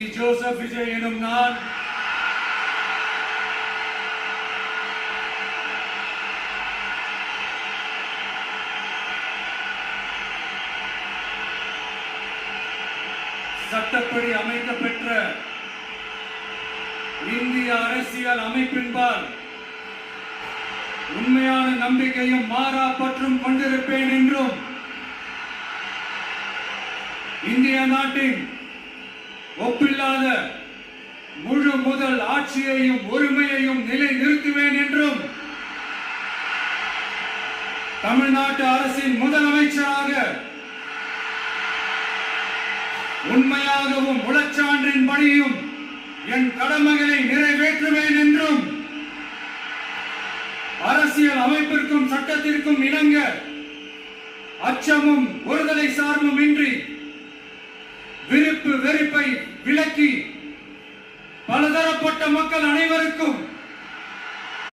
Joseph Vijay எனும் நான் சட்டப்படி அமைக்கப்பெற்ற இந்திய அரசியல் அமைப்பின்பால் உண்மையான நம்பிக்கையும் மாறா பற்றும் கொண்டிருப்பேன் என்றும் இந்திய நாட்டின் ஒப்பில்லாத முழு முதல் ஆட்சியையும் உரிமையையும் நிலை நிறுத்துவேன் என்றும் தமிழ்நாட்டு அரசின் முதலமைச்சராக உண்மையாகவும் உளச்சான்றின்படியும் என் கடமைகளை நிறைவேற்றுவேன் என்றும் அரசியல் அமைப்பிற்கும் சட்டத்திற்கும் இணங்க அச்சமும் ஒருதலை சார்பும் இன்றி விருப்பு வெறுப்பை விலக்கி பலதரப்பட்ட மக்கள் அனைவருக்கும்